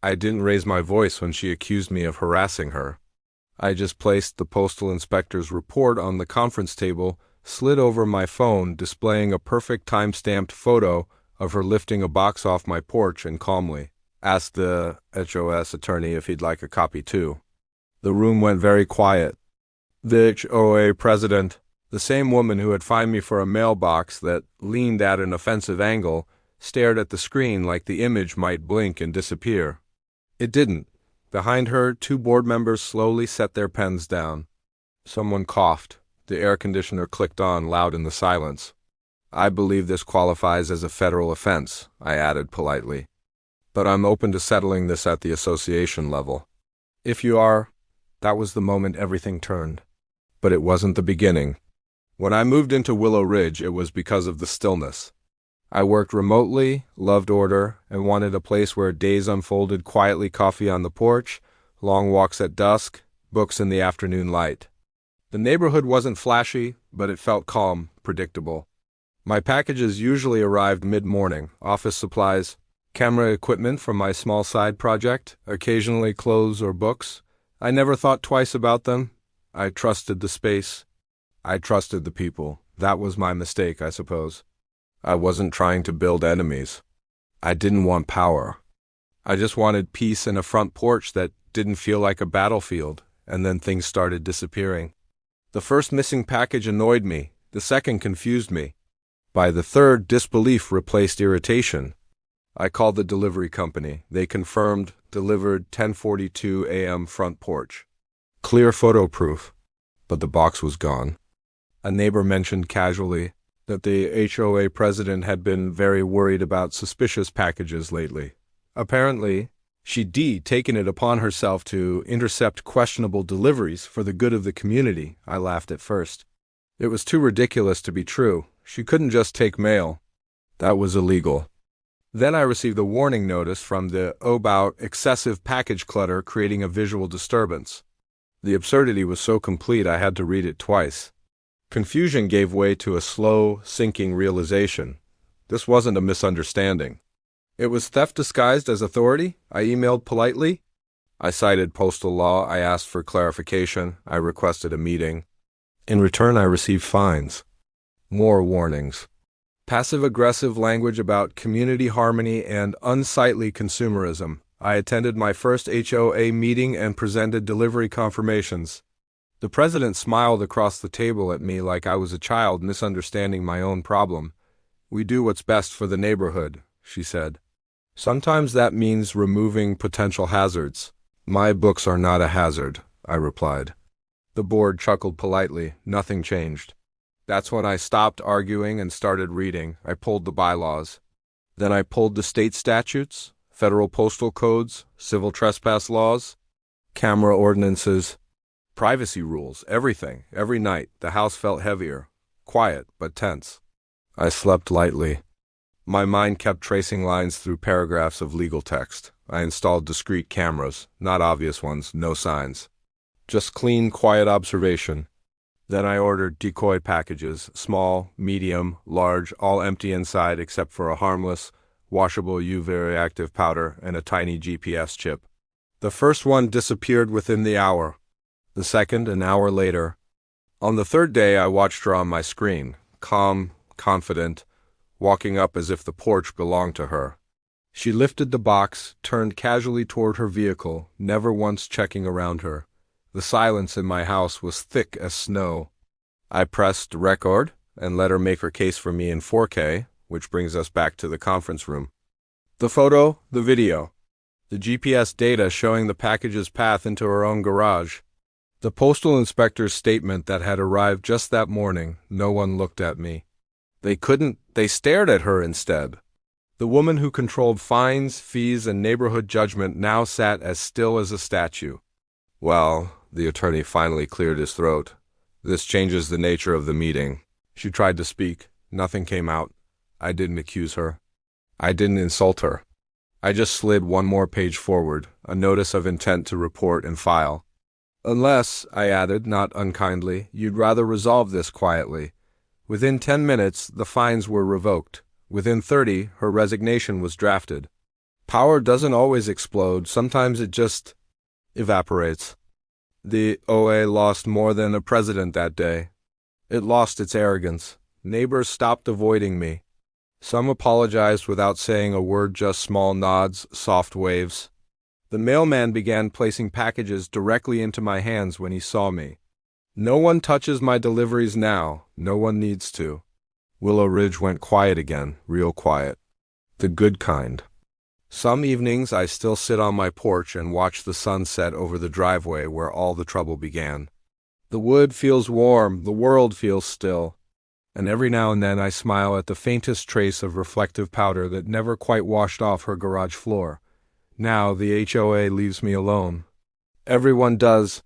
I didn't raise my voice when she accused me of harassing her. I just placed the postal inspector's report on the conference table, slid over my phone, displaying a perfect time-stamped photo of her lifting a box off my porch, and calmly asked the HOS attorney if he'd like a copy too. The room went very quiet. The HOA president, the same woman who had fined me for a mailbox that leaned at an offensive angle, stared at the screen like the image might blink and disappear. It didn't. Behind her, two board members slowly set their pens down. Someone coughed. The air conditioner clicked on loud in the silence. "I believe this qualifies as a federal offense," I added politely. "But I'm open to settling this at the association level." "If you are..." That was the moment everything turned. But it wasn't the beginning. When I moved into Willow Ridge, it was because of the stillness. I worked remotely, loved order, and wanted a place where days unfolded quietly, coffee on the porch, long walks at dusk, books in the afternoon light. The neighborhood wasn't flashy, but it felt calm, predictable. My packages usually arrived mid-morning: office supplies, camera equipment from my small side project, occasionally clothes or books. I never thought twice about them. I trusted the space. I trusted the people. That was my mistake, I suppose. I wasn't trying to build enemies. I didn't want power. I just wanted peace and a front porch that didn't feel like a battlefield, and then things started disappearing. The first missing package annoyed me. The second confused me. By the third, disbelief replaced irritation. I called the delivery company. They confirmed, delivered 10:42 a.m. front porch. Clear photo proof. But the box was gone. A neighbor mentioned casually that the HOA president had been very worried about suspicious packages lately. Apparently, she'd taken it upon herself to intercept questionable deliveries for the good of the community. I laughed at first. It was too ridiculous to be true. She couldn't just take mail. That was illegal. Then I received a warning notice from the HOA about excessive package clutter creating a visual disturbance. The absurdity was so complete I had to read it twice. Confusion gave way to a slow, sinking realization. This wasn't a misunderstanding. It was theft disguised as authority. I emailed politely. I cited postal law. I asked for clarification. I requested a meeting. In return, I received fines. More warnings. Passive-aggressive language about community harmony and unsightly consumerism. I attended my first HOA meeting and presented delivery confirmations. The president smiled across the table at me like I was a child misunderstanding my own problem. "We do what's best for the neighborhood," she said. "Sometimes that means removing potential hazards." "My books are not a hazard," I replied. The board chuckled politely. Nothing changed. That's when I stopped arguing and started reading. I pulled the bylaws. Then I pulled the state statutes, federal postal codes, civil trespass laws, camera ordinances, privacy rules, everything. Every night, the house felt heavier, quiet but tense. I slept lightly. My mind kept tracing lines through paragraphs of legal text. I installed discrete cameras, not obvious ones, no signs. Just clean, quiet observation. Then I ordered decoy packages, small, medium, large, all empty inside except for a harmless, washable UV reactive powder and a tiny GPS chip. The first one disappeared within the hour. The second, an hour later. On the third day, I watched her on my screen, calm, confident, walking up as if the porch belonged to her. She lifted the box, turned casually toward her vehicle, never once checking around her. The silence in my house was thick as snow. I pressed record and let her make her case for me in 4K, which brings us back to the conference room. The photo, the video, the GPS data showing the package's path into her own garage. The postal inspector's statement that had arrived just that morning. No one looked at me. They stared at her instead. The woman who controlled fines, fees, and neighborhood judgment now sat as still as a statue. "Well," the attorney finally cleared his throat, "this changes the nature of the meeting." She tried to speak. Nothing came out. I didn't accuse her. I didn't insult her. I just slid one more page forward, a notice of intent to report and file. "Unless," I added, not unkindly, "you'd rather resolve this quietly." Within 10 minutes, the fines were revoked. Within 30, her resignation was drafted. Power doesn't always explode, sometimes it just evaporates. The OA lost more than a president that day. It lost its arrogance. Neighbors stopped avoiding me. Some apologized without saying a word, just small nods, soft waves. The mailman began placing packages directly into my hands when he saw me. No one touches my deliveries now. No one needs to. Willow Ridge went quiet again, real quiet. The good kind. Some evenings I still sit on my porch and watch the sun set over the driveway where all the trouble began. The wood feels warm, the world feels still, and every now and then I smile at the faintest trace of reflective powder that never quite washed off her garage floor. Now the HOA leaves me alone. Everyone does,